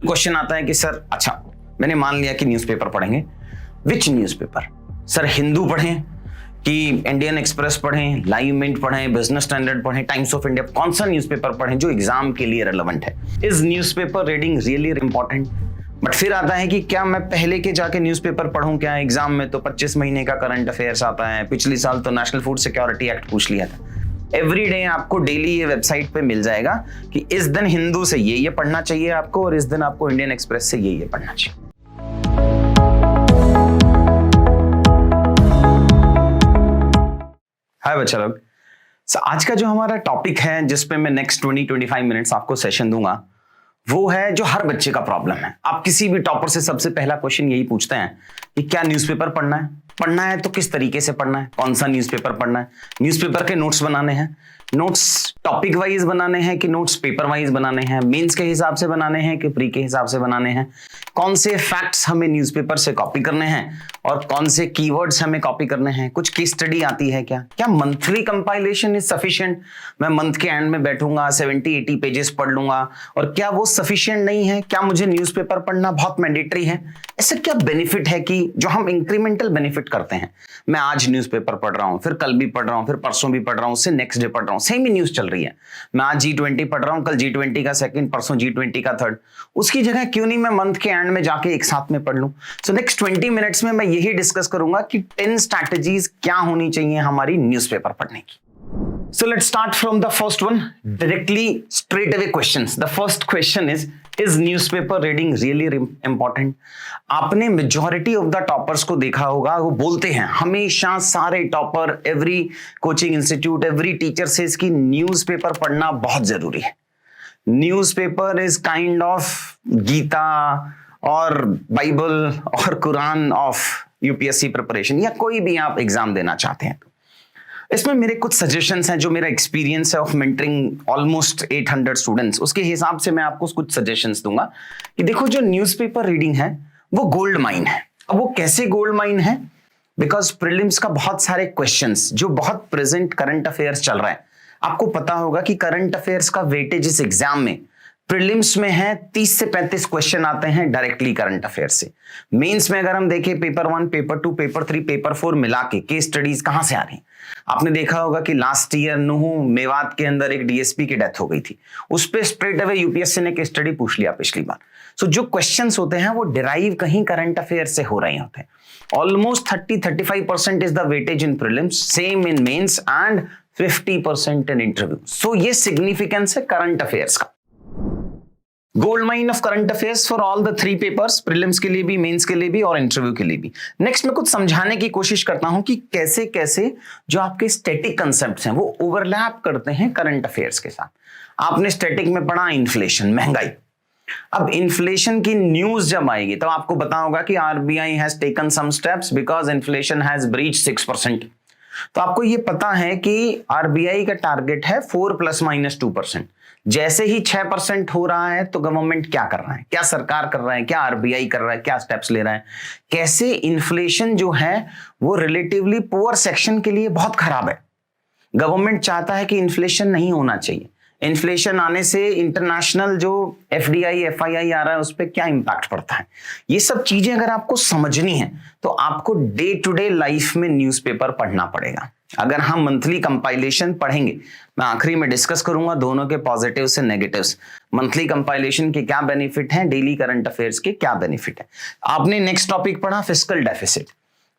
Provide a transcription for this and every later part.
Question आता है कि सर अच्छा मैंने मान लिया कि न्यूज़पेपर पढ़ेंगे, विच न्यूज़पेपर? सर हिंदू पढ़ें कि इंडियन एक्सप्रेस पढ़ें, लाइव मिंट पढ़ें, बिजनेस स्टैंडर्ड पढ़ें, टाइम्स ऑफ इंडिया? कौन सा न्यूज़पेपर पढ़ें जो एग्जाम के लिए रेलेवेंट है? Is newspaper reading really important? But फिर आता है कि क्या मैं पहले के जाके न्यूज़पेपर पढ़ूं? क्या एग्जाम में तो 25 महीने का करंट अफेयर्स आता है, पिछले साल तो नेशनल फूड सिक्योरिटी एक्ट पूछ लिया था। एवरी डे आपको डेली ये वेबसाइट पे मिल जाएगा कि इस दिन हिंदू से ये पढ़ना चाहिए आपको और इस दिन आपको इंडियन एक्सप्रेस से ये पढ़ना चाहिए। हाय बच्चा लोग, आज का जो हमारा टॉपिक है जिस पे मैं नेक्स्ट 20-25 मिनट्स आपको सेशन दूंगा वो है जो हर बच्चे का प्रॉब्लम है। आप किसी भी टॉपर से सबसे पहला क्वेश्चन यही पूछते हैं कि क्या न्यूज़पेपर पढ़ना है तो किस तरीके से पढ़ना है, कौन सा न्यूज़पेपर पढ़ना है, न्यूज़पेपर के नोट्स बनाने हैं, नोट्स टॉपिक वाइज बनाने हैं कि नोट्स पेपर वाइज बनाने हैं, मेंस के हिसाब से बनाने हैं कि प्री के हिसाब से बनाने हैं, कौन से फैक्ट्स हमें न्यूज़पेपर से कॉपी करने हैं और कौन से कीवर्ड्स हमें कॉपी करने हैं, कुछ केस स्टडी आती है क्या मंथली कंपाइलेशन इज सफिशिएंट? मैं मंथ के एंड में बैठूंगा 70-80 पेजेस पढ़ लूंगा और क्या वो सफिशिएंट नहीं है? क्या मुझे न्यूज़पेपर पढ़ना बहुत मैंडेटरी है? ऐसा क्या बेनिफिट है कि जो हम इंक्रीमेंटल बेनिफिट करते हैं, मैं आज न्यूज़पेपर पढ़ रहा हूं, फिर कल भी पढ़ रहा हूं, फिर परसों भी पढ़ रहा हूं, उससे नेक्स्ट डे पढ़ रहा हूं, सेम ही न्यूज़ चल रही है। मैं आज G20 पढ़ रहा हूं, कल G20 का सेकंड, परसों G20 का थर्ड। उसकी जगह क्यों नहीं मैं मंथ के एंड में जाके एक साथ में पढ़ लूं? सो नेक्स्ट 20 मिनट्स में मैं यही डिस्कस करूंगा कि 10 स्ट्रैटेजीज क्या होनी चाहिए हमारी न्यूज़पेपर पढ़ने की। So let's start from the first one, directly straight away questions. The first question is newspaper reading really important? आपने majority of the toppers को देखा होगा, वो बोलते हैं हमेशा, सारे topper, every coaching institute, every teacher says कि न्यूज़पेपर पढ़ना बहुत जरूरी है। Newspaper is kind of Gita और बाइबल और कुरान ऑफ यूपीएससी प्रिपरेशन या कोई भी आप एग्जाम देना चाहते हैं। इसमें मेरे कुछ सजेशंस हैं, जो मेरा एक्सपीरियंस है ऑफ मेंटरिंग ऑलमोस्ट 800 स्टूडेंट्स, उसके हिसाब से मैं आपको कुछ सजेशंस दूंगा कि देखो जो न्यूज़पेपर रीडिंग है वो गोल्ड माइन है। अब वो कैसे गोल्ड माइन है? बिकॉज प्रीलिम्स का बहुत सारे क्वेश्चंस जो बहुत प्रेजेंट करंट अफेयर्स चल रहा है, आपको पता होगा कि करंट अफेयर्स का वेटेज इस एग्जाम में प्रीलिम्स में है 30 से 35 क्वेश्चन आते हैं डायरेक्टली करंट अफेयर से। मेंस में अगर हम देखें पेपर 1, पेपर 2, पेपर 3, पेपर 4 मिला के केस स्टडीज कहां से आ रही हैं? आपने देखा होगा कि लास्ट ईयर नुहू मेवात के अंदर एक डीएसपी की डेथ हो गई थी, उस पे स्ट्रेट अवे यूपीएससी ने केस स्टडी पूछ लिया पिछली बार। सो जो क्वेश्चंस होते हैं वो डिराइव कहीं करंट अफेयर से हो रहे होते हैं। Almost 30-35% is the weightage in prelims, same in mains and 50% in interview. So ये सिग्निफिकेंस है करंट अफेयर्स का। Gold mine of current affairs for all the 3 papers, prelims के लिए भी, मेंस के लिए भी और इंटरव्यू के लिए भी। नेक्स्ट मैं कुछ समझाने की कोशिश करता हूं कि कैसे कैसे जो आपके स्टैटिक कंसेप्ट्स हैं वो ओवरलैप करते हैं करंट अफेयर्स के साथ। आपने स्टैटिक में पढ़ा इन्फ्लेशन, महंगाई। अब इन्फ्लेशन की न्यूज जब आएगी तो आपको पता होगा कि RBI has taken some steps because inflation has breached 6%। तो आपको ये पता है कि आरबीआई का टारगेट है 4 ± 2%। जैसे ही 6% हो रहा है तो गवर्नमेंट क्या कर रहा है, क्या सरकार कर रहा है, क्या आरबीआई कर रहा है, क्या स्टेप्स ले रहा है? कैसे इन्फ्लेशन जो है वो रिलेटिवली पुअर सेक्शन के लिए बहुत खराब है। गवर्नमेंट चाहता है कि इन्फ्लेशन नहीं होना चाहिए। इन्फ्लेशन आने से इंटरनेशनल जो एफडीआई एफआईआई आ रहा है उस पर क्या इंपैक्ट पड़ता है, ये सब चीजें अगर आपको समझनी है तो आपको डे टू डे लाइफ में न्यूज़पेपर पढ़ना पड़ेगा। अगर हम मंथली कंपाइलेशन पढ़ेंगे, मैं आखिरी में डिस्कस करूंगा दोनों के पॉजिटिव से नेगेटिव्स, मंथली कंपाइलेशन के क्या बेनिफिट हैं, डेली करंट अफेयर्स के क्या बेनिफिट है। आपने नेक्स्ट टॉपिक पढ़ा fiscal deficit.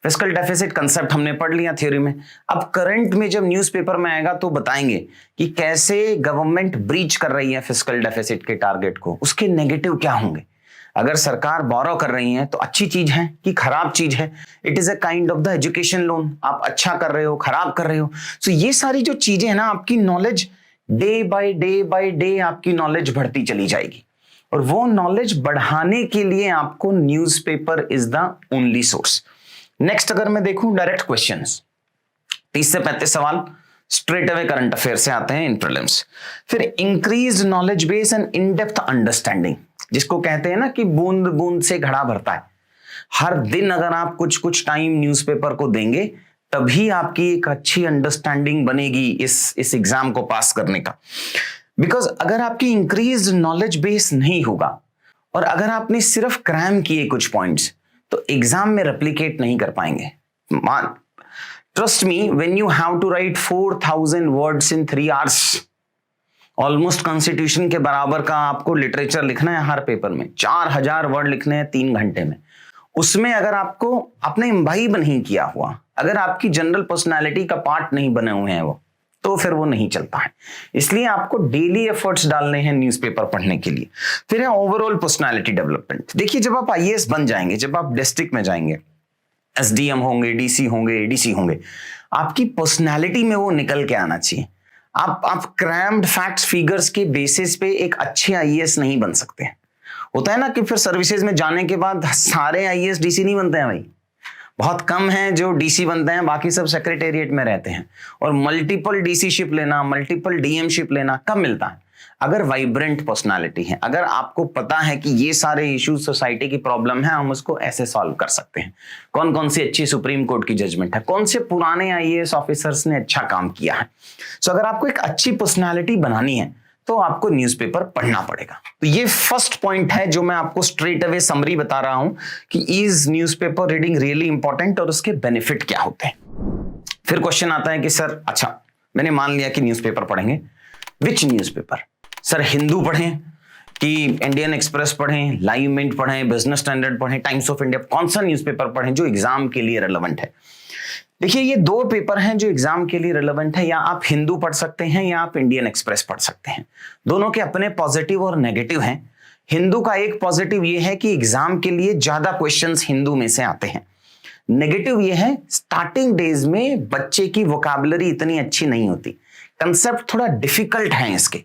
Fiscal deficit concept हमने पढ़ लिया थ्योरी में। अब करंट में जब न्यूज़पेपर में आएगा तो बताएंगे कि कैसे गवर्नमेंट ब्रीच कर रही है फिस्कल डेफिसिट के टारगेट को, उसके नेगेटिव क्या होंगे। अगर सरकार बोरो कर रही है तो अच्छी चीज है कि खराब चीज है? It is a kind of the education loan, आप अच्छा कर रहे हो, खराब कर रहे हो। सो ये सारी जो चीजें हैं ना, आपकी नॉलेज डे बाय डे आपकी नॉलेज बढ़ती चली जाएगी और वो नॉलेज बढ़ाने के लिए आपको newspaper is the only source. Next अगर मैं देखूं डायरेक्ट क्वेश्चंस, 30 से 35 सवाल स्ट्रेट अवे करंट अफेयर से आते हैं इन प्रीलिम्स। फिर increase knowledge base and in depth understanding, जिसको कहते हैं ना कि बूंद बूंद से घड़ा भरता है। हर दिन अगर आप कुछ कुछ टाइम न्यूज़पेपर को देंगे तभी आपकी एक अच्छी अंडरस्टैंडिंग बनेगी इस एग्जाम को पास करने का। बिकॉज अगर आपकी इंक्रीज नॉलेज बेस नहीं होगा और अगर आपने सिर्फ क्रैम किए कुछ पॉइंट्स तो एग्जाम में रेप्लिकेट नहीं कर पाएंगे। Trust me, when you have to write 4000 words in 3 hours, almost constitution के बराबर का आपको लिटरेचर लिखना है हर पेपर में, 4000 वर्ड लिखने हैं 3 घंटे में। उसमें अगर आपको आपने इम्बाइब नहीं किया हुआ, अगर आपकी जनरल पर्सनालिटी का पार्ट नहीं बने हुए हैं वो, तो फिर वो नहीं चलता है। इसलिए आपको डेली एफर्ट्स डालने हैं न्यूज़पेपर पढ़ने के लिए। फिर है ओवरऑल पर्सनालिटी डेवलपमेंट। देखिए, जब आप आईएएस बन जाएंगे, जब आप डिस्ट्रिक्ट में जाएंगे, एसडीएम होंगे, डीसी होंगे, एडीसी होंगे, आपकी पर्सनालिटी में वो निकल के आना चाहिए। आप क्रैम्ड फैक्ट्स फिगर्स के बेसिस पे एक अच्छे आईएएस नहीं बन सकते। होता है ना कि फिर सर्विसेज में जाने के बाद सारे आईएएस डीसी नहीं बनते हैं भाई, बहुत कम हैं जो डीसी बनते हैं, बाकी सब सेक्रेटेरिएट में रहते हैं। और मल्टीपल डीसीशिप लेना, मल्टीपल डीएमशिप लेना कब मिलता है? अगर वाइब्रेंट पर्सनालिटी है, अगर आपको पता है कि ये सारे इश्यूज सोसाइटी की प्रॉब्लम है, हम उसको ऐसे सॉल्व कर सकते हैं। कौन कौन सी अच्छी सुप्रीम कोर्ट की जजमेंट है, कौन से पुराने आईएएस ऑफिसर्स ने अच्छा काम किया है। सो अगर आपको एक अच्छी पर्सनालिटी बनानी है तो आपको न्यूज़पेपर पढ़ना पड़ेगा। तो ये फर्स्ट पॉइंट है जो मैं आपको स्ट्रेट अवे समरी बता रहा हूं कि is newspaper reading really important और उसके बेनिफिट क्या होते हैं। फिर क्वेश्चन आता है कि सर, अच्छा मैंने मान लिया कि न्यूज़पेपर पढ़ेंगे, विच न्यूज़पेपर? सर, हिंदू पढ़ें कि इंडियन एक्सप्रेस पढ़ें, लाइव मिंट पढ़ें, बिजनेस स्टैंडर्ड पढ़ें, टाइम्स ऑफ इंडिया, कौन सा न्यूज़पेपर पढ़ें जो एग्जाम के लिए रेलेवेंट है? देखिए, ये 2 पेपर हैं जो एग्जाम के लिए रेलेवेंट है। या आप हिंदू पढ़ सकते हैं या आप इंडियन एक्सप्रेस पढ़ सकते हैं। दोनों के अपने पॉजिटिव और नेगेटिव हैं। हिंदू का एक पॉजिटिव ये है कि एग्जाम के लिए ज्यादा क्वेश्चंस हिंदू में से आते हैं। नेगेटिव ये है, स्टार्टिंग डेज में बच्चे की वोकैबुलरी इतनी अच्छी नहीं होती, कंसेप्ट थोड़ा डिफिकल्ट है इसके।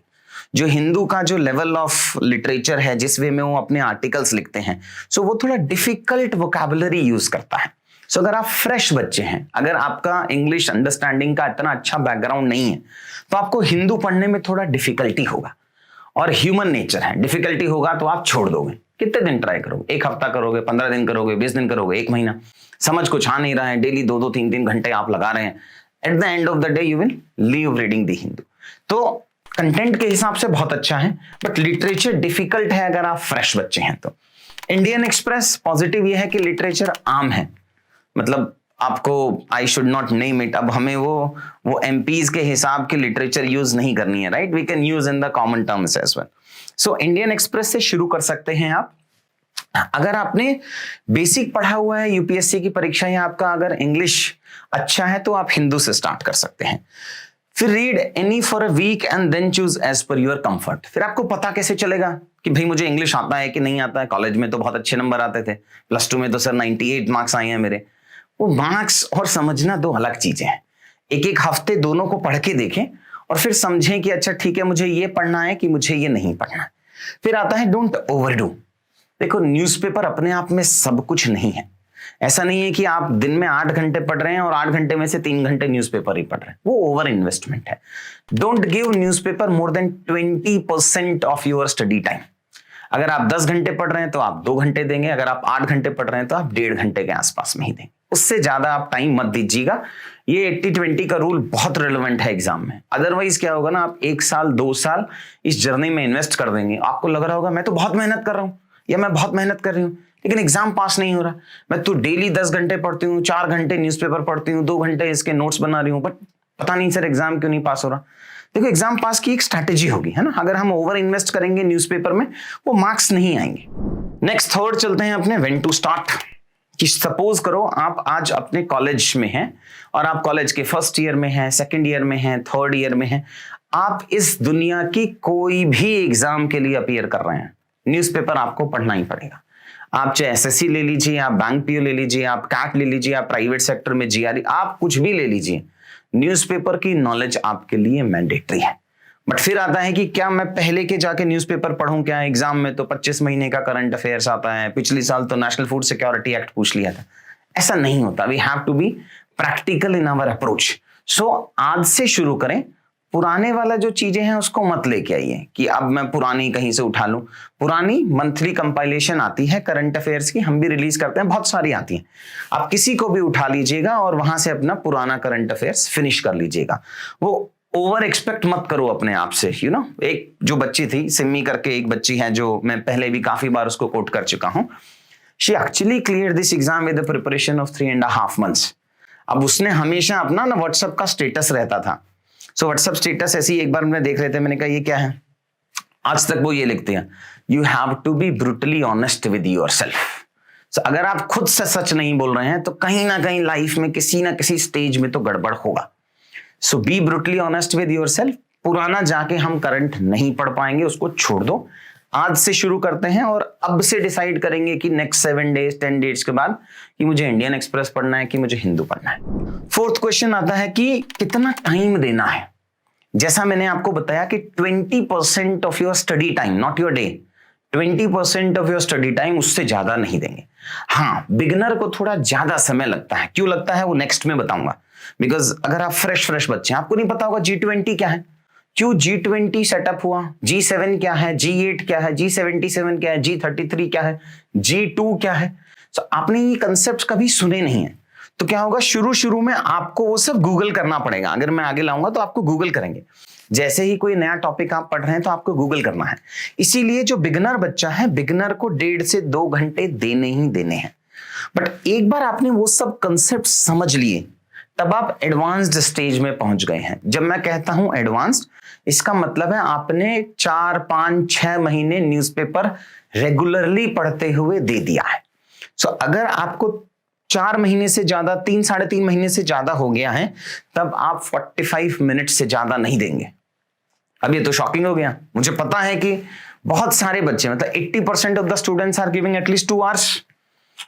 जो हिंदू का जो लेवल ऑफ लिटरेचर है, जिस वे में वो अपने आर्टिकल्स लिखते हैं, सो वो थोड़ा डिफिकल्ट वोकैबुलरी यूज करता है। सो अगर आप फ्रेश बच्चे हैं, अगर आपका इंग्लिश अंडरस्टैंडिंग का इतना अच्छा बैकग्राउंड नहीं है, तो आपको हिंदू पढ़ने में थोड़ा डिफिकल्टी होगा। और ह्यूमन नेचर है, डिफिकल्टी होगा तो आप छोड़ दोगे। कितने दिन ट्राई करोगे? 1 हफ्ता करोगे, 15 दिन करोगे, 20 दिन करोगे, 1 महीना? समझ कुछ आ नहीं रहा है, डेली 2-2, 3-3 घंटे आप लगा रहे हैं, at the end of the day you will leave reading the Hindu. तो कंटेंट के हिसाब से बहुत अच्छा है, बट लिटरेचर डिफिकल्ट है अगर आप फ्रेश बच्चे हैं तो। इंडियन एक्सप्रेस पॉजिटिव ये है कि लिटरेचर आम है, मतलब आपको, I should not name it, अब हमें वो एमपीज के हिसाब के लिटरेचर यूज नहीं करनी है, right? We can use in the common terms as well. So Indian Express से शुरू कर सकते हैं आप। अगर आपने बेसिक पढ़ा हुआ है, यूपीएससी की परीक्षा या आपका अगर इंग्लिश अच्छा है, तो आप हिंदू से स्टार्ट कर सकते हैं। फिर read any for a week and then choose as per your comfort. फिर आपको पता कैसे चलेगा कि भाई मुझे इंग्लिश आता है कि नहीं आता है? कॉलेज में तो बहुत अच्छे नंबर आते थे, +2 में तो सर 98 मार्क्स आए हैं मेरे। वो मार्क्स और समझना 2 अलग चीजें हैं। एक हफ्ते दोनों को पढ़ के देखें और फिर समझें कि अच्छा ठीक है, मुझे ये पढ़ना है कि मुझे ये नहीं पढ़ना है। फिर आता है डोंट ओवरडू। देखो, न्यूज़पेपर अपने आप में सब कुछ नहीं है। ऐसा नहीं है कि आप दिन में 8 घंटे पढ़ रहे हैं और 8 घंटे में से 3 घंटे न्यूज़पेपर ही पढ़ रहे हैं, वो ओवर इन्वेस्टमेंट है। Don't give newspaper more than 20% of your study time. अगर आप 10 घंटे पढ़ रहे हैं तो आप 2 घंटे देंगे, अगर आप 8 घंटे पढ़ रहे हैं तो आप 1.5 घंटे के आसपास में ही देंगे, उससे ज्यादा आप टाइम मत दीजिएगा। ये 80-20 का रूल बहुत रिलेवेंट है एग्जाम में। अदरवाइज क्या होगा ना, आप 1 साल 2 साल इस जर्नी में इन्वेस्ट कर देंगे, आपको लग रहा होगा मैं तो बहुत मेहनत कर रहा हूँ या मैं बहुत मेहनत कर रही हूँ, लेकिन एग्जाम पास नहीं हो रहा। मैं तो डेली 10 घंटे पढ़ती हूँ, 4 घंटे न्यूज़पेपर पढ़ती हूँ, 2 घंटे इसके नोट्स बना रही हूँ, बट पता नहीं सर एग्जाम क्यों नहीं पास हो रहा। देखो, एग्जाम पास की एक स्ट्रैटेजी होगी, है ना? अगर हम ओवर इन्वेस्ट करेंगे न्यूज़पेपर में, वो मार्क्स नहीं आएंगे। नेक्स्ट थर्ड चलते हैं अपने व्हेन टू स्टार्ट। कि सपोज करो आप आज अपने कॉलेज में हैं और आप कॉलेज के फर्स्ट ईयर में हैं, सेकंड ईयर में हैं, थर्ड ईयर में हैं, आप इस दुनिया की कोई भी एग्जाम के लिए अपीयर कर रहे हैं, न्यूज़पेपर आपको पढ़ना ही पड़ेगा। आप चाहे एसएससी ले लीजिए, आप बैंक पीओ ले लीजिए, आप कैट ले लीजिए, आप प्राइवेट सेक्टर में जीआरई, आप कुछ भी ले लीजिए, न्यूज़पेपर की नॉलेज आपके लिए मैंडेटरी है। बट फिर आता है कि क्या मैं पहले के जाके न्यूज़पेपर पढ़ूं? क्या एग्जाम में तो 25 महीने का करंट अफेयर्स आता है, पिछले साल तो नेशनल फूड सिक्योरिटी एक्ट पूछ लिया था। ऐसा नहीं होता। We have to be practical in our approach. So आज से शुरू करें, पुराने वाला जो चीजें हैं उसको मत लेके आइए कि अब मैं पुरानी कहीं से उठा लूं। पुरानी मंथली कंपाइलेशन आती है करंट अफेयर्स की, हम भी रिलीज करते हैं, बहुत सारी आती हैं, आप किसी को भी उठा लीजिएगा और वहां से अपना पुराना करंट अफेयर्स फिनिश कर लीजिएगा। वो ओवर एक्सपेक्ट मत करो अपने आप से, एक जो बच्ची थी सिमी करके, एक बच्ची है जो मैं पहले भी काफी बार उसको कोट कर चुका हूं। She actually clear this exam with the preparation of 3.5 months। अब उसने हमेशा अपना ना व्हाट्सएप का स्टेटस रहता था। सो व्हाट्सएप स्टेटस ऐसे ही एक बार मैंने देख रहे थे, मैंने कहा ये क्या है, आज तक वो ये लिखते हैं, you have to be brutally honest with your self. अगर आप खुद से सच नहीं बोल रहे हैं तो कहीं ना कहीं लाइफ में किसी ना किसी स्टेज में तो गड़बड़ होगा। So be brutally honest with your self. पुराना जाके हम करंट नहीं पढ़ पाएंगे, उसको छोड़ दो। आज से शुरू करते हैं और अब से डिसाइड करेंगे कि नेक्स्ट 7 days 10 days के बाद कि मुझे इंडियन एक्सप्रेस पढ़ना है कि मुझे हिंदू पढ़ना है। 4th क्वेश्चन आता है कि कितना टाइम देना है। जैसा मैंने आपको बताया कि 20% of your study time, not your day, 20% of your study time, उससे ज्यादा नहीं देंगे। हाँ, बिगिनर को थोड़ा ज्यादा समय लगता है। क्यों लगता है वो नेक्स्ट में बताऊंगा। बिकॉज अगर आप फ्रेश बच्चे हैं, आपको नहीं पता होगा G20 क्या है, क्यों G20 सेटअप हुआ, G7 क्या है, G8 क्या है, G77 क्या है, G33 क्या है, G2 क्या है। आपने ये कंसेप्ट कभी सुने नहीं है, तो क्या होगा, शुरू में आपको वो सब गूगल करना पड़ेगा। अगर मैं आगे लाऊंगा तो आपको गूगल करेंगे। जैसे ही कोई नया टॉपिक आप पढ़ रहे हैं तो आपको गूगल करना है। इसीलिए जो बिगिनर बच्चा है, बिगिनर को 1.5 से 2 घंटे देने ही देने हैं। बट एक बार आपने वो सब कंसेप्ट समझ लिए, तब आप एडवांस्ड स्टेज में पहुंच गए हैं। जब मैं कहता हूं एडवांस्ड, इसका मतलब है आपने 4 5 6 महीने न्यूज़पेपर रेगुलरली पढ़ते हुए दे दिया है। सो अगर आपको 4 महीने से ज्यादा, 3 साढ़े 3 महीने से ज्यादा हो गया है, तब आप 45 मिनट से ज्यादा नहीं देंगे। अब ये तो शॉकिंग हो गया। मुझे पता है कि बहुत सारे बच्चे, मतलब 80% of the students are giving at least 2 hours।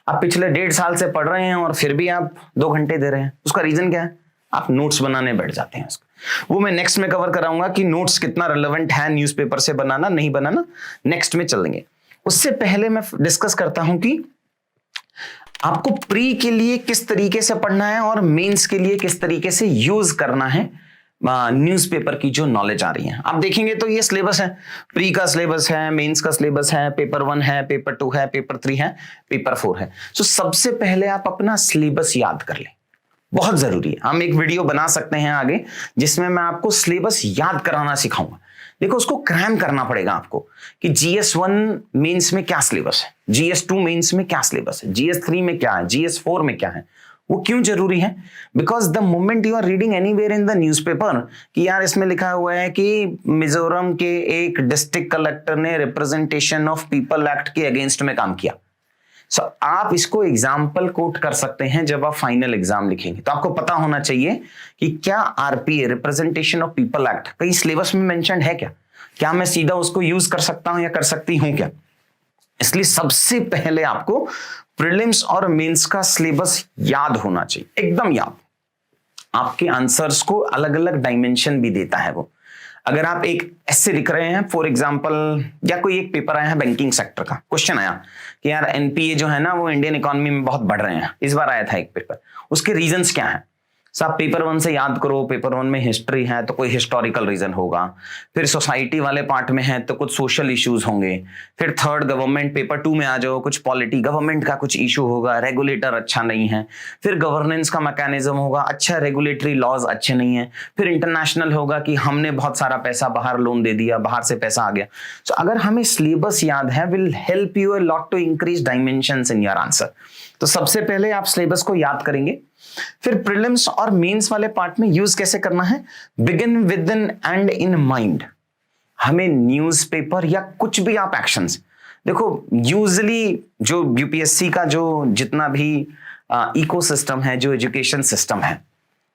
आप पिछले 1.5 साल से पढ़ रहे हैं और फिर भी आप 2 घंटे दे रहे हैं। उसका रीजन क्या है? आप नोट्स बनाने बैठ जाते हैं। वो मैं नेक्स्ट में कवर कराऊंगा कि नोट्स कितना रिलेवेंट है न्यूज़पेपर से बनाना, नहीं बनाना, नेक्स्ट में चलेंगे। उससे पहले मैं डिस्कस करता हूं कि आपको प्री के लिए किस तरीके से पढ़ना है और मेंस के लिए किस तरीके से यूज करना है न्यूज़पेपर की जो नॉलेज आ रही है। आप देखेंगे तो ये सिलेबस है, प्री का सिलेबस है, मेंस का सिलेबस है, पेपर 1 है, पेपर 2 है, पेपर 3 है, पेपर 4 है। तो सबसे पहले आप अपना सिलेबस याद कर लें, बहुत जरूरी है। हम एक वीडियो बना सकते हैं आगे जिसमें मैं आपको सिलेबस याद कराना सिखाऊंगा। देखो, उसको क्रैम करना पड़ेगा आपको कि GS1 मेंस में क्या सिलेबस है, GS2 मेंस में क्या सिलेबस है, GS3 में क्या है, GS4 में क्या है। वो क्यों जरूरी है? Because the moment you are reading anywhere in the newspaper कि यार इसमें लिखा हुआ है कि मिजोरम के एक डिस्ट्रिक्ट कलेक्टर ने रिप्रेजेंटेशन ऑफ पीपल एक्ट के अगेंस्ट में काम किया। सो आप इसको एग्जाम्पल कोट कर सकते हैं जब आप फाइनल एग्जाम लिखेंगे। तो आपको पता होना चाहिए कि क्या RPA, representation of people act, कहीं सिलेबस में मेंशन है क्या मैं सीधा उसको यूज कर सकता हूं या कर सकती हूं क्या। इसलिए सबसे पहले आपको प्रीलिम्स और मेंस का सिलेबस याद होना चाहिए, एकदम याद। आपके आंसर्स को अलग अलग डायमेंशन भी देता है वो। अगर आप एक ऐसे लिख रहे हैं, फॉर एग्जांपल, या कोई एक पेपर आया है बैंकिंग सेक्टर का, क्वेश्चन आया कि यार NPA जो है ना वो इंडियन इकोनॉमी में बहुत बढ़ रहे हैं, इस बार आया था एक पेपर, उसके रीजंस क्या है। आप पेपर 1 से याद करो। पेपर 1 में हिस्ट्री है तो कोई हिस्टोरिकल रीजन होगा, फिर सोसाइटी वाले पार्ट में है तो कुछ सोशल इश्यूज होंगे, फिर थर्ड गवर्नमेंट, पेपर 2 में आ जाओ, कुछ पॉलिटी, गवर्नमेंट का कुछ इशू होगा, रेगुलेटर अच्छा नहीं है, फिर गवर्नेंस का मैकेनिज्म होगा, अच्छा रेगुलेटरी लॉज अच्छे नहीं है, फिर इंटरनेशनल होगा कि हमने बहुत सारा पैसा बाहर लोन दे दिया, बाहर से पैसा आ गया। सो अगर हमें सिलेबस याद है, will help you a lot to increase dimensions in your answer. तो सबसे पहले आप सिलेबस को याद करेंगे, फिर प्रीलिम्स और मेंस वाले पार्ट में यूज कैसे करना है। Begin with an end in mind. हमें न्यूज़पेपर या कुछ भी आप एक्शंस देखो, यूजुअली जो UPSC का जो जितना भी इकोसिस्टम है, जो एजुकेशन सिस्टम है,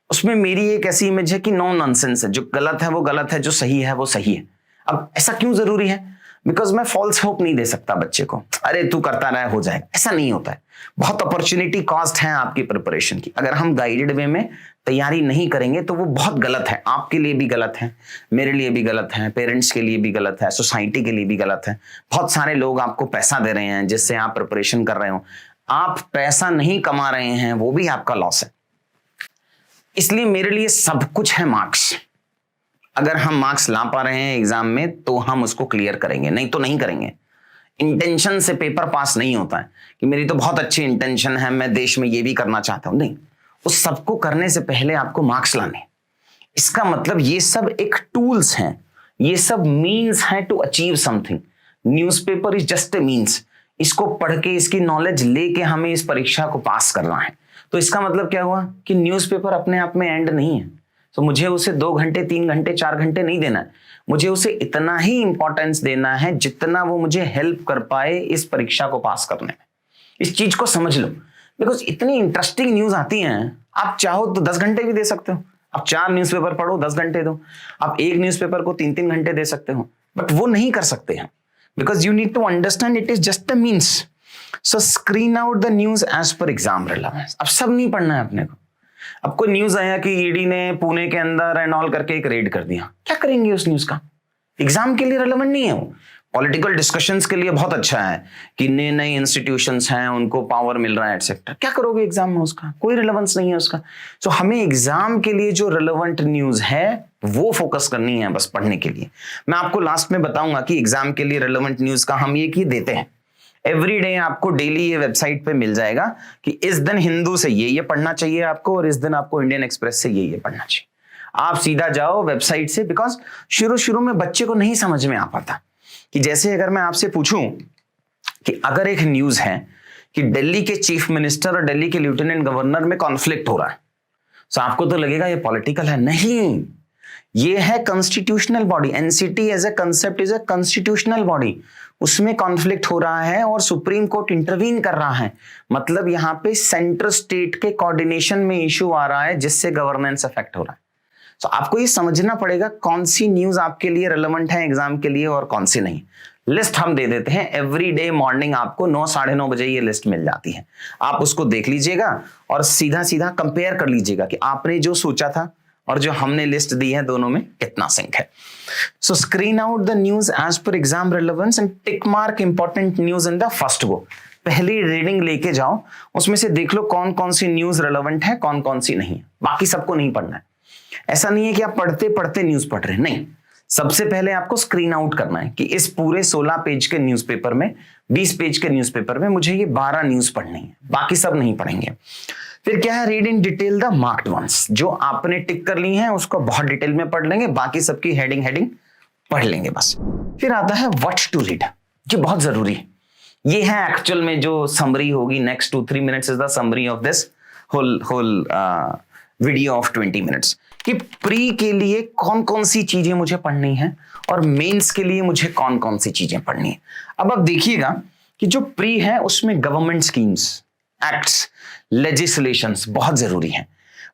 उसमें मेरी एक ऐसी इमेज है कि नो नॉनसेंस है, जो गलत है वो गलत है, जो सही है वो सही है। अब ऐसा क्यों जरूरी है? बिकॉज मैं फॉल्स होप नहीं दे सकता बच्चे को, अरे तू करता रहा हो जाएगा, ऐसा नहीं होता है। बहुत अपॉर्चुनिटी कॉस्ट है आपकी प्रिपरेशन की। अगर हम गाइडेड वे में तैयारी नहीं करेंगे तो वो बहुत गलत है, आपके लिए भी गलत है, मेरे लिए भी गलत है, पेरेंट्स के लिए भी गलत है, सोसाइटी के लिए भी गलत है। बहुत सारे लोग आपको पैसा दे रहे हैं जिससे आप प्रिपरेशन कर रहे हो, आप पैसा नहीं कमा रहे हैं, वो भी आपका लॉस है। इसलिए मेरे लिए सब कुछ है मार्क्स। अगर हम मार्क्स ला पा रहे हैं एग्जाम में तो हम उसको क्लियर करेंगे, नहीं तो नहीं करेंगे। इंटेंशन से पेपर पास नहीं होता है कि मेरी तो बहुत अच्छी इंटेंशन है, मैं देश में ये भी करना चाहता हूं, नहीं। उस सबको करने से पहले आपको मार्क्स लाने। इसका मतलब ये सब एक टूल्स हैं, ये सब मीन्स हैं to achieve something. Newspaper is just a means. इसको पढ़ के इसकी नॉलेज लेके हमें इस परीक्षा को पास करना है। तो इसका मतलब क्या हुआ कि न्यूज़पेपर अपने आप में एंड नहीं है। तो मुझे उसे 2 घंटे 3 घंटे 4 घंटे नहीं देना है, मुझे उसे इतना ही इंपॉर्टेंस देना है जितना वो मुझे हेल्प कर पाए इस परीक्षा को पास करने में। इस चीज को समझ लो, बिकॉज इतनी इंटरेस्टिंग न्यूज आती हैं, आप चाहो तो 10 घंटे भी दे सकते हो। आप 4 न्यूज़पेपर पढ़ो, 10 घंटे दो। आप एक न्यूज़पेपर को 3-3 घंटे दे सकते हो, बट वो नहीं कर सकते हैं, because you need to understand it is just a means. So screen out the news as per exam relevance. अब सब नहीं पढ़ना है अपने को। अब कोई न्यूज आया कि ईडी ने पुणे के अंदर एंड ऑल करके एक रेड कर दिया, क्या करेंगे उस न्यूज का? एग्जाम के लिए रेलेवेंट नहीं है वो। पॉलिटिकल डिस्कशंस के लिए बहुत अच्छा है कि नए नए इंस्टीट्यूशंस हैं, उनको पावर मिल रहा है एटसेट्रा। क्या करोगे एग्जाम में? उसका कोई रिलेवेंस नहीं है उसका। सो हमें एग्जाम के लिए जो रिलेवेंट न्यूज है वो फोकस करनी है बस पढ़ने के लिए। मैं आपको लास्ट में बताऊंगा कि एग्जाम के लिए रिलेवेंट न्यूज का हम ये की देते हैं। एवरी डे आपको डेली ये वेबसाइट पे मिल जाएगा कि इस दिन हिंदू से ये पढ़ना चाहिए आपको, और इस दिन आपको इंडियन एक्सप्रेस से ये पढ़ना चाहिए। आप सीधा जाओ वेबसाइट से, बिकॉज शुरू में बच्चे को नहीं समझ में आ पाता। कि जैसे अगर मैं आपसे पूछूं कि अगर एक न्यूज है कि दिल्ली के चीफ मिनिस्टर और दिल्ली के लेफ्टिनेंट गवर्नर में कॉन्फ्लिक्ट हो रहा है, तो आपको तो लगेगा ये पॉलिटिकल है। नहीं, ये है constitutional body. NCT as a concept is a constitutional body. उसमें कॉन्फ्लिक्ट हो रहा है और सुप्रीम कोर्ट इंटरवीन कर रहा है। मतलब यहां पे सेंट्रल स्टेट के कोऑर्डिनेशन में इशू आ रहा है जिससे गवर्नेंस अफेक्ट हो रहा है। तो आपको ये समझना पड़ेगा कौन सी न्यूज आपके लिए रेलेवेंट है एग्जाम के लिए और कौन सी नहीं। लिस्ट हम दे देते हैं एवरी डे मॉर्निंग, आपको 9 साढ़े 9 बजे ये लिस्ट मिल जाती है। आप उसको देख लीजिएगा और सीधा सीधा कंपेयर कर लीजिएगा कि आपने जो सोचा था और जो हमने लिस्ट दी है दोनों में कितना सिंक है। So screen out the news as per exam relevance and tick mark important news in the first go. पहली रीडिंग लेके जाओ, उसमें से देख लो कौन कौन सी न्यूज रेलेवेंट है, कौन कौन सी नहीं। बाकी सबको नहीं पढ़ना है। ऐसा नहीं है कि आप पढ़ते पढ़ते न्यूज पढ़ रहे हैं, नहीं। सबसे पहले आपको स्क्रीन आउट करना है कि इस पूरे 16 पेज के न्यूज़पेपर में, 20 पेज के न्यूज़पेपर में मुझे ये 12 न्यूज पढ़नी है, बाकी सब नहीं पढ़ेंगे। फिर क्या है, read in detail the marked ones. जो आपने टिक कर ली हैं उसको बहुत डिटेल में पढ़ लेंगे, बाकी सबकी हेडिंग पढ़ लेंगे बस। फिर आता है व्हाट टू रीड। ये बहुत जरूरी है। ये है एक्चुअल में जो समरी होगी। Next 2-3 minutes is the summary of this whole video of 20 minutes कि प्री के लिए कौन कौन सी चीजें मुझे पढ़नी है और मेंस के लिए मुझे कौन कौन सी चीजें पढ़नी है। अब आप देखिएगा कि जो प्री है उसमें गवर्नमेंट स्कीम्स, एक्ट्स, लेजिस्लेशंस बहुत जरूरी हैं।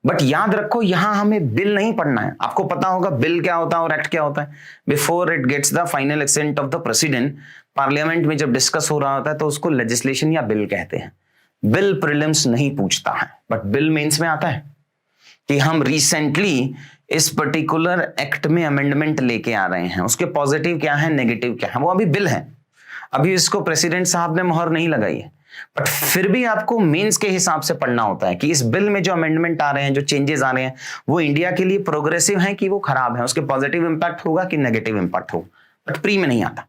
बट याद रखो यहां हमें बिल नहीं पढ़ना है। आपको पता होगा बिल क्या होता है और एक्ट क्या होता है। Before it gets the final assent of the president, parliament में जब डिस्कस हो रहा होता है तो उसको लेजिस्लेशन या बिल कहते हैं। बिल प्रीलिम्स नहीं पूछता है, बट बिल मेंस में आता है कि हम रिसेंटली इस पर्टिकुलर एक्ट में अमेंडमेंट लेके आ रहे हैं, उसके पॉजिटिव क्या है, नेगेटिव क्या है, वो अभी बिल है। अभी इसको प्रेसिडेंट साहब ने मोहर नहीं लगाई है, बट फिर भी आपको मेंस के हिसाब से पढ़ना होता है कि इस बिल में जो अमेंडमेंट आ रहे हैं, जो चेंजेस आ रहे हैं, वो इंडिया के लिए प्रोग्रेसिव हैं कि वो खराब है, उसके पॉजिटिव इंपैक्ट होगा कि नेगेटिव इंपैक्ट होगा, बट प्री में नहीं आता।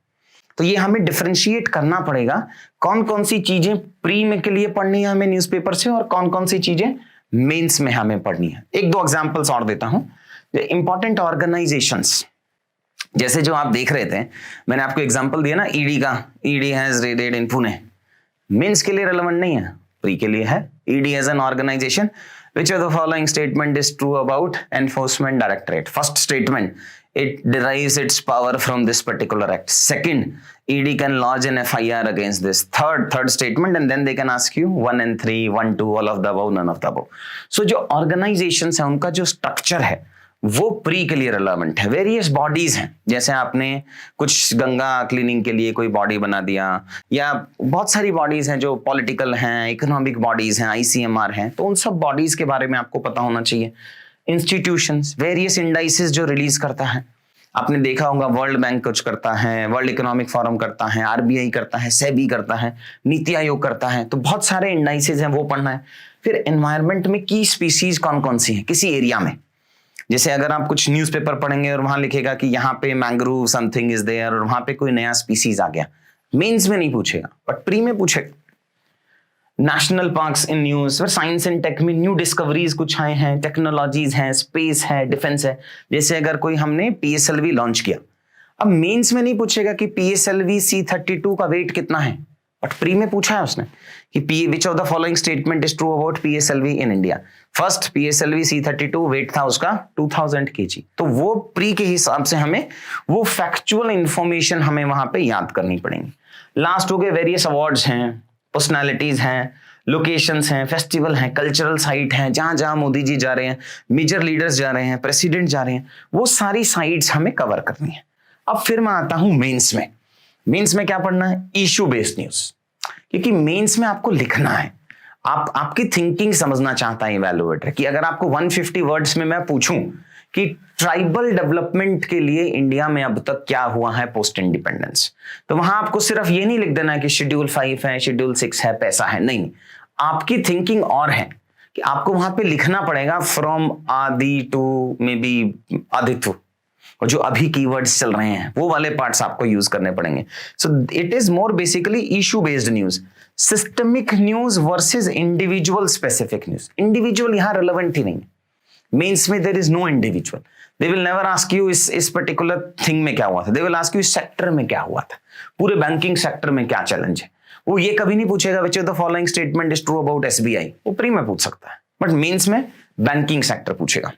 तो ये हमें डिफरेंशिएट करना पड़ेगा कौन कौन सी चीजें प्री में के लिए पढ़नी है हमें न्यूज़पेपर से और कौन कौन सी चीजें मेंस में हमें पढ़नी है। 1-2 एग्जांपल्स और देता हूं। इंपॉर्टेंट ऑर्गेनाइजेशंस जैसे जो आप देख रहे थे, मैंने आपको एग्जांपल दिया ना ईडी का, ED has raided in Pune. Mains के लिए रेलेवेंट नहीं है, प्री के लिए है। ED as an organisation, which of the following statement is true about enforcement directorate? First statement, it derives its power from this particular act. Second, ED can lodge an FIR against this. Third statement, and then they can ask you 1 and 3, 1, 2, all of the above, none of the above. So जो organizations है उनका जो structure है वो pre के लिए relevant है। Various bodies हैं, जैसे आपने कुछ गंगा क्लीनिंग के लिए कोई बॉडी बना दिया, या बहुत सारी बॉडीज हैं जो पॉलिटिकल हैं, इकोनॉमिक बॉडीज हैं, ICMR हैं, तो उन सब बॉडीज के बारे में आपको पता होना चाहिए। इंस्टीट्यूशंस, वेरियस इंडाइसेस जो रिलीज करता है, आपने देखा होगा वर्ल्ड बैंक कुछ करता है, वर्ल्ड इकोनॉमिक फोरम करता है, RBI करता है, सेबी करता है, नीति आयोग करता है, तो बहुत सारे इंडाइसेस हैं, वो पढ़ना है। फिर एनवायरमेंट में की स्पीसीज कौन कौन सी है किसी एरिया में। जैसे अगर आप कुछ न्यूज़पेपर पढ़ेंगे और वहां लिखेगा कि यहाँ पे मैंग्रोव समथिंग इज देयर और वहां पे कोई नया स्पीसीज आ गया, मेंस में नहीं पूछेगा बट प्री में पूछेगा। नेशनल पार्क्स इन न्यूज, फिर साइंस एंड टेक में न्यू डिस्कवरीज कुछ आए हैं, टेक्नोलॉजीज हैं, स्पेस है, डिफेंस है। जैसे अगर कोई हमने PSLV लॉन्च किया, अब मेंस में नहीं पूछेगा कि PSLV C32 का वेट कितना है, बट प्री में पूछा है उसने कि which of the following statement is true about PSLV in India. First PSLV C32 weight था उसका 2000 kg। तो वो प्री के हिसाब से हमें वो फैक्चुअल इंफॉर्मेशन हमें वहां पे याद करनी पड़ेगी। लास्ट हो गए वेरियस अवार्ड्स हैं, पर्सनालिटीज हैं, लोकेशंस हैं, फेस्टिवल हैं, कल्चरल साइट हैं, जहां जहां मोदी जी जा रहे हैं, मेजर लीडर्स जा रहे हैं, प्रेसिडेंट जा रहे हैं, वो सारी साइट्स हमें कवर करनी है। अब फिर मैं आता हूं मेंस में। मेंस में क्या पढ़ना है? इशू बेस्ड न्यूज, क्योंकि मेंस में आपको लिखना है। आपकी थिंकिंग समझना चाहता है इवैल्यूएटर कि अगर आपको 150 वर्ड्स में मैं पूछूं कि ट्राइबल डेवलपमेंट के लिए इंडिया में अब तक क्या हुआ है पोस्ट इंडिपेंडेंस, तो वहां आपको सिर्फ ये नहीं लिख देना है कि शेड्यूल 5 है, शेड्यूल 6 है, पैसा है, नहीं। आपकी थिंकिंग और है कि आपको वहां पे लिखना पड़ेगा फ्रॉम आदि टू मे बी आदित्य, और जो अभी कीवर्ड्स चल रहे हैं वो वाले पार्ट्स आपको यूज करने पड़ेंगे। So it is more basically issue based news, systemic news versus individual specific news. Individual यहां रिलेवेंट ही नहीं है। मेंस में there is no individual, they will never ask you इस पर्टिकुलर थिंग में क्या हुआ था, दे विल आस्क यू इस सेक्टर में क्या हुआ था, पूरे बैंकिंग सेक्टर में क्या चैलेंज है। वो ये कभी नहीं पूछेगा विच of the following statement is true about SBI, वो प्री में पूछ सकता है, बट मेंस में बैंकिंग सेक्टर पूछेगा।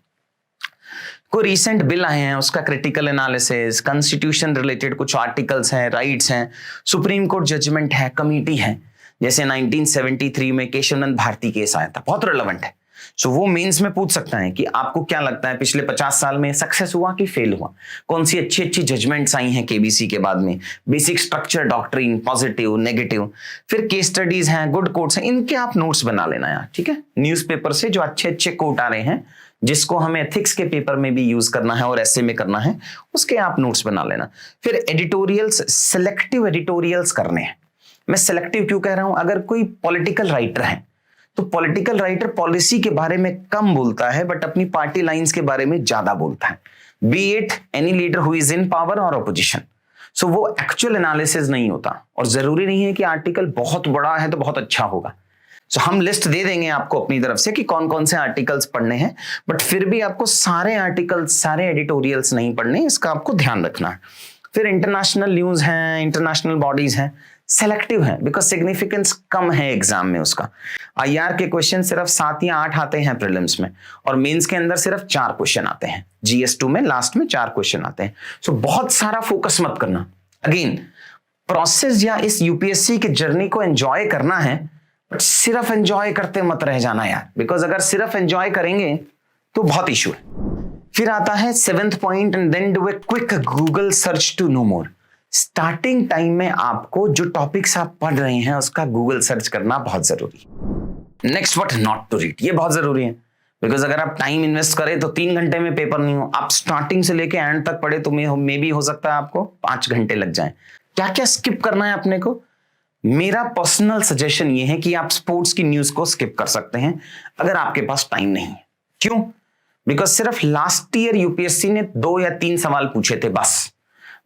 कोई रिसेंट बिल आए हैं उसका क्रिटिकल एनालिसिस, कॉन्स्टिट्यूशन रिलेटेड कुछ आर्टिकल्स हैं, राइट्स हैं, सुप्रीम कोर्ट जजमेंट है, कमिटी है, जैसे 1973 में केशवनंद भारती केस आया था, बहुत रिलेवेंट है। सो वो मेंस में पूछ सकता है कि आपको क्या लगता है पिछले 50 साल में सक्सेस हुआ कि फेल हुआ, कौन सी अच्छी अच्छी जजमेंट्स आई हैं KBC के बाद में, basic structure, doctrine, positive, negative, फिर केस स्टडीज हैं, गुड कोट्स हैं, इनके आप नोट्स बना लेना यार, ठीक है। न्यूज़पेपर से जो अच्छे अच्छे कोट आ रहे हैं जिसको हमें एथिक्स के पेपर में भी यूज करना है और ऐसे में करना है, उसके आप नोट्स बना लेना। फिर एडिटोरियल्स, सिलेक्टिव एडिटोरियल्स करने हैं। मैं सिलेक्टिव क्यों कह रहा हूं? अगर कोई पॉलिटिकल राइटर है तो पॉलिटिकल राइटर पॉलिसी के बारे में कम बोलता है बट अपनी पार्टी लाइंस के बारे में ज्यादा बोलता है, B it any leader who is in power और ऑपोजिशन। सो वो एक्चुअल एनालिसिस नहीं होता, और जरूरी नहीं है कि आर्टिकल बहुत बड़ा है तो बहुत अच्छा होगा। सो हम लिस्ट दे देंगे आपको अपनी तरफ से कि कौन कौन से आर्टिकल्स पढ़ने हैं, बट फिर भी आपको सारे आर्टिकल्स, सारे एडिटोरियल्स नहीं पढ़ने, इसका आपको ध्यान रखना है। फिर इंटरनेशनल न्यूज हैं, इंटरनेशनल बॉडीज हैं, सेलेक्टिव है बिकॉज सिग्निफिकेंस कम है एग्जाम में उसका। IR के क्वेश्चन सिर्फ 7 या 8 आते हैं प्रीलिम्स में, और मेंस के अंदर सिर्फ 4 क्वेश्चन आते हैं, GS2 में लास्ट में 4 क्वेश्चन आते हैं। सो बहुत सारा फोकस मत करना। अगेन प्रोसेस या इस UPSC की जर्नी को एंजॉय करना है, बट सिर्फ एंजॉय करते मत रह जाना यार, बिकॉज अगर सिर्फ एंजॉय करेंगे तो बहुत इशू है। फिर आता है 7th point, and then do a quick Google search to know more. Starting time में आपको जो टॉपिक्स आप पढ़ रहे हैं उसका गूगल सर्च करना बहुत जरूरी है। Next, what not to read, ये बहुत जरूरी है, बिकॉज अगर आप टाइम इन्वेस्ट करें तो 3 घंटे में पेपर नहीं हो, आप स्टार्टिंग से लेके एंड तक पढ़े तो मे भी हो सकता है आपको 5 घंटे लग जाए। क्या क्या स्किप करना है अपने को? मेरा पर्सनल सजेशन ये है कि आप स्पोर्ट्स की न्यूज को स्किप कर सकते हैं अगर आपके पास टाइम नहीं है। क्यों? बिकॉज सिर्फ लास्ट ईयर UPSC ने 2 या 3 सवाल पूछे थे बस,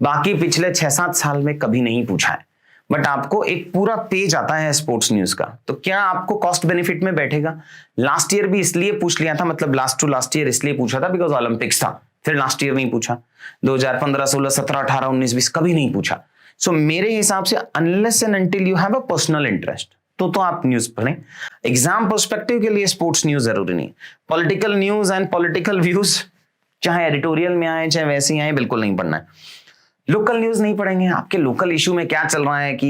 बाकी पिछले 6-7 साल में कभी नहीं पूछा है। बट आपको एक पूरा पेज आता है स्पोर्ट्स न्यूज का, तो क्या आपको कॉस्ट बेनिफिट में बैठेगा? लास्ट ईयर भी इसलिए पूछ लिया था, मतलब लास्ट टू लास्ट ईयर इसलिए पूछा था बिकॉज ओलंपिक्स था, फिर लास्ट ईयर नहीं पूछा, 2015, 16, 17, 18, 19, 20 कभी नहीं पूछा। सो मेरे हिसाब से unless and until you have a personal interest तो आप न्यूज पढ़ें। एग्जाम पर्सपेक्टिव के लिए स्पोर्ट्स न्यूज जरूरी नहीं। Political news and political views चाहे एडिटोरियल में आए चाहे वैसे ही आए, बिल्कुल नहीं पढ़ना है। लोकल न्यूज नहीं पढ़ेंगे, आपके लोकल इशू में क्या चल रहा है कि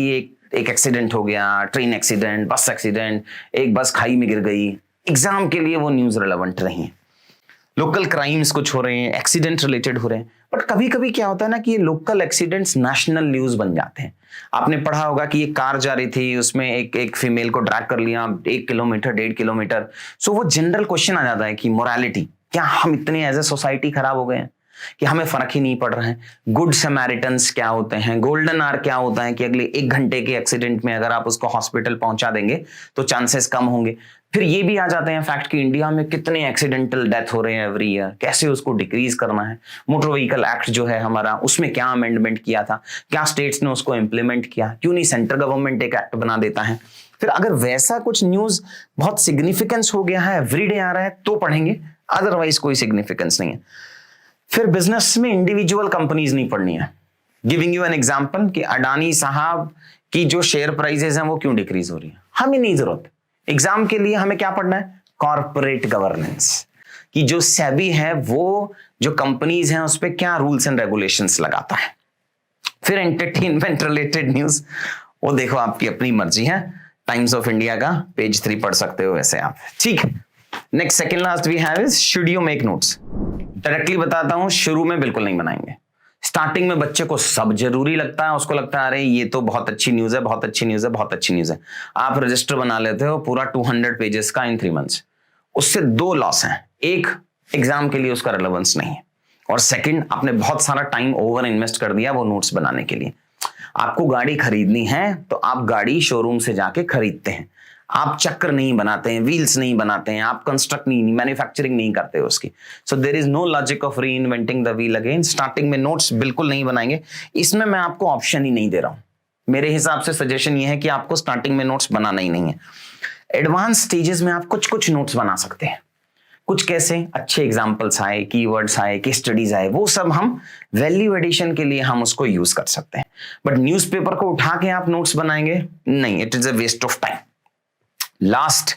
एक एक्सीडेंट हो गया, ट्रेन एक्सीडेंट, बस एक्सीडेंट, एक बस खाई में गिर गई, एग्जाम के लिए वो न्यूज रिलेवेंट नहीं है। लोकल क्राइम्स कुछ हो रहे हैं, एक्सीडेंट रिलेटेड हो रहे हैं, बट कभी कभी क्या होता है ना कि ये लोकल एक्सीडेंट्स नेशनल न्यूज बन जाते हैं। आपने पढ़ा होगा कि एक कार जा रही थी, उसमें एक फीमेल को ड्रैग कर लिया 1 किलोमीटर 1.5 किलोमीटर। सो वो जनरल क्वेश्चन आ जाता है कि मोरालिटी, क्या हम इतने एज ए सोसाइटी खराब हो गए हैं कि हमें फर्क ही नहीं पड़ रहा है? गुड समैरिटन्स क्या होते हैं? गोल्डन आवर क्या होता है कि अगले 1 घंटे के एक्सीडेंट में अगर आप उसको हॉस्पिटल पहुंचा देंगे तो चांसेस कम होंगे? फिर ये भी आ जाते हैं फैक्ट कि इंडिया में कितने एक्सीडेंटल डेथ हो रहे हैं एवरी ईयर, कैसे उसको डिक्रीज करना है। मोटर व्हीकल एक्ट जो है हमारा, उसमें क्या अमेंडमेंट किया था, क्या स्टेट्स ने उसको इंप्लीमेंट किया, क्यों नहीं सेंट्रल गवर्नमेंट एक एक्ट बना देता है। फिर अगर वैसा कुछ न्यूज बहुत सिग्निफिकेंस हो गया है, एवरीडे आ रहा है, तो पढ़ेंगे, अदरवाइज कोई सिग्निफिकेंस नहीं है। फिर बिजनेस में इंडिविजुअल कंपनीज नहीं पढ़नी है। गिविंग यू एन एग्जांपल कि अडानी साहब की जो शेयर प्राइसेस हैं वो क्यों डिक्रीज हो रही है, हमें नहीं जरूरत। एग्जाम के लिए हमें क्या पढ़ना है, कॉर्पोरेट गवर्नेंस कि जो सेबी है वो जो कंपनीज हैं उस पर क्या रूल्स एंड रेगुलेशंस लगाता है। फिर एंटरटेनमेंट रिलेटेड न्यूज, वो देखो आपकी अपनी मर्जी है, टाइम्स ऑफ इंडिया का पेज 3 पढ़ सकते हो वैसे आप, ठीक है। Next second last we have is should you make notes. Directly बताता हूं, शुरू में बिल्कुल नहीं बनाएंगे। स्टार्टिंग में बच्चे को सब जरूरी लगता है, उसको लगता है अरे ये तो बहुत अच्छी न्यूज है, बहुत अच्छी न्यूज है, बहुत अच्छी न्यूज है। आप रजिस्टर बना लेते हो पूरा 200 पेजेस का इन 3 मंथ्स। उससे 2 लॉस हैं, एक एग्जाम के लिए उसका रिलेवेंस नहीं है, और सेकंड आपने बहुत सारा टाइम ओवर इन्वेस्ट कर दिया वो नोट्स बनाने के लिए। आपको गाड़ी खरीदनी है तो आप गाड़ी शोरूम से जाके खरीदते हैं, आप चक्र नहीं बनाते हैं, व्हील्स नहीं बनाते हैं, आप कंस्ट्रक्ट नहीं, मैन्युफैक्चरिंग नहीं करते हो उसकी। So there is no logic of reinventing the wheel again. Starting में नोट्स बिल्कुल नहीं बनाएंगे, इसमें मैं आपको ऑप्शन ही नहीं दे रहा हूं। मेरे हिसाब से सजेशन ये है कि आपको स्टार्टिंग में नोट्स बनाना ही नहीं है। एडवांस स्टेजेस में आप कुछ कुछ नोट्स बना सकते हैं। कुछ कैसे, अच्छे एग्जाम्पल्स आए, कीवर्ड्स आए, केस स्टडीज आए, वो सब हम वैल्यू एडिशन के लिए हम उसको यूज कर सकते हैं। बट न्यूज़पेपर को उठा के आप नोट्स बनाएंगे, नहीं, it is a waste of time. Last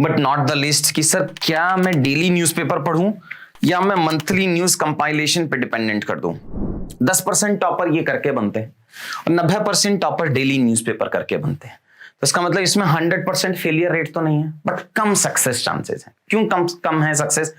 but not the least कि सर क्या मैं डेली न्यूज़पेपर पढ़ूं या मैं मंथली न्यूज कंपाइलेशन पे डिपेंडेंट कर दूं। 10% टॉपर ये करके बनते हैं और 90% टॉपर डेली न्यूज़पेपर करके बनते हैं। तो इसका मतलब इसमें 100% फेलियर रेट तो नहीं है, बट कम सक्सेस चांसेस है। क्यों कम है सक्सेस?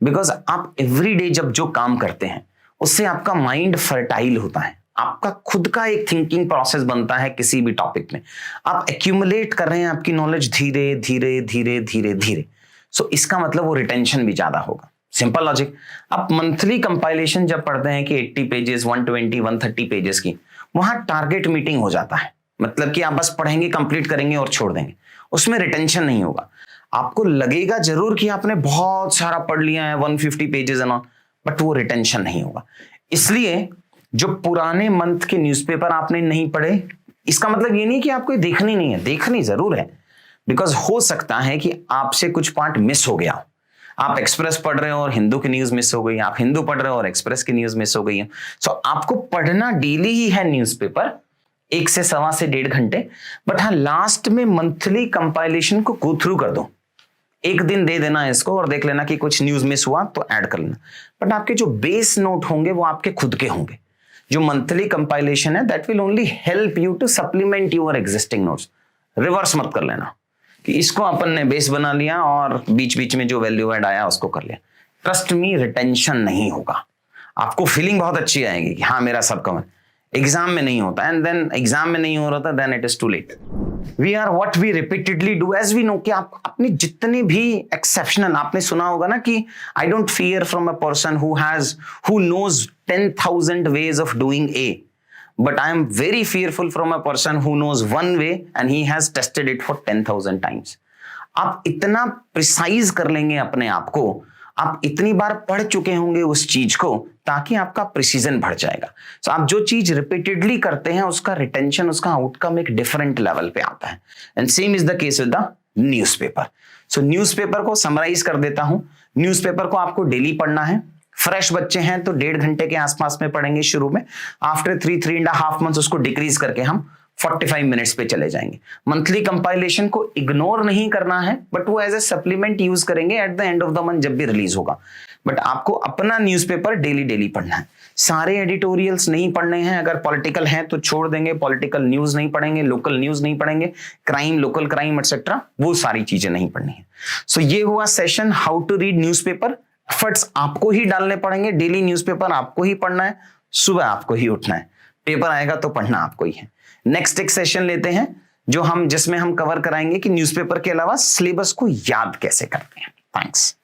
बिकॉज आप एवरीडे जब जो काम करते हैं उससे आपका माइंड फर्टाइल होता है, आपका खुद का एक थिंकिंग प्रोसेस बनता है किसी भी टॉपिक में। आप एक्यूमुलेट कर रहे हैं आपकी नॉलेज धीरे धीरे धीरे धीरे धीरे। सो इसका मतलब वो रिटेंशन भी ज्यादा होगा। Simple logic. आप मंथली कंपाइलेशन जब पढ़ते हैं कि 80 पेजेस, 120, 130 पेजेस की, वहां टारगेट मीटिंग हो जाता है। मतलब कि आप बस पढ़ेंगे, कंप्लीट करेंगे और छोड़ देंगे, उसमें रिटेंशन नहीं होगा। आपको लगेगा जरूर कि आपने बहुत सारा पढ़ लिया है, 150 पेजेस एंड ऑल, बट वो रिटेंशन नहीं होगा। इसलिए जो पुराने मंथ के न्यूज़पेपर आपने नहीं पढ़े, इसका मतलब ये नहीं कि आपको देखनी नहीं है, देखनी जरूर है। बिकॉज हो सकता है कि आपसे कुछ पार्ट मिस हो गया। आप एक्सप्रेस पढ़ रहे हो और हिंदू की न्यूज मिस हो गई, आप हिंदू पढ़ रहे हो और एक्सप्रेस की न्यूज मिस हो गई है। सो आपको पढ़ना डेली ही है न्यूज़पेपर, 1 से 1.25 से 1.5 घंटे। बट हाँ, लास्ट में मंथली कंपाइलेशन को गो थ्रू कर दो। एक दिन दे देना इसको और देख लेना कि कुछ न्यूज मिस हुआ तो ऐड कर लेना। बट आपके जो बेस नोट होंगे वो आपके खुद के होंगे। जो मंथली कंपाइलेशन है that will only help you to supplement your existing notes. Reverse मत कर लेना कि इसको अपन ने बेस बना लिया और बीच बीच में जो वैल्यू ऐड आया उसको कर लिया। ट्रस्ट मी, रिटेंशन नहीं होगा। आपको फीलिंग बहुत अच्छी आएगी कि हाँ मेरा सब कवर। एग्जाम में नहीं होता, एंड देन एग्जाम में नहीं हो रहा था, then it is too late. We are what we repeatedly do, as we know कि आप अपने जितने भी एक्सेप्शनल, आपने सुना होगा ना कि I don't fear from a person who knows 10,000 ways of doing A, but I am very fearful from a person who knows one way and he has tested it for 10,000 times. आप इतना precise कर लेंगे अपने आप को, आप इतनी बार पढ़ चुके होंगे उस चीज को, ताकि आपका प्रिसीजन बढ़ जाएगा। So, आप जो चीज रिपीटेडली करते हैं उसका रिटेंशन, उसका आउटकम एक डिफरेंट लेवल पे आता है। And same is the case with the newspaper. So newspaper को समराइज कर देता हूं। न्यूज़पेपर को आपको डेली पढ़ना है। फ्रेश बच्चे हैं तो 1.5 घंटे के आसपास में पढ़ेंगे शुरू में। आफ्टर 3.5 मंथ्स उसको डिक्रीज करके हम 45 मिनट्स पे चले जाएंगे। मंथली कंपाइलेशन को इग्नोर नहीं करना है, बट वो एज ए सप्लीमेंट यूज करेंगे at the end of the month जब भी रिलीज होगा। बट आपको अपना न्यूज़पेपर डेली पढ़ना है। सारे एडिटोरियल्स नहीं पढ़ने हैं। अगर पॉलिटिकल हैं तो छोड़ देंगे, पॉलिटिकल न्यूज नहीं पढ़ेंगे, लोकल न्यूज नहीं पढ़ेंगे, क्राइम, लोकल क्राइम एक्सेट्रा, वो सारी चीजें नहीं पढ़नी है। सो ये हुआ session how to read newspaper. Efforts आपको ही डालने पड़ेंगे। डेली न्यूज़पेपर आपको ही पढ़ना है, सुबह आपको ही उठना है। पेपर आएगा तो पढ़ना आपको ही है। नेक्स्ट एक सेशन लेते हैं जिसमें हम कवर कराएंगे कि न्यूज़पेपर के अलावा सिलेबस को याद कैसे करते हैं। थैंक्स।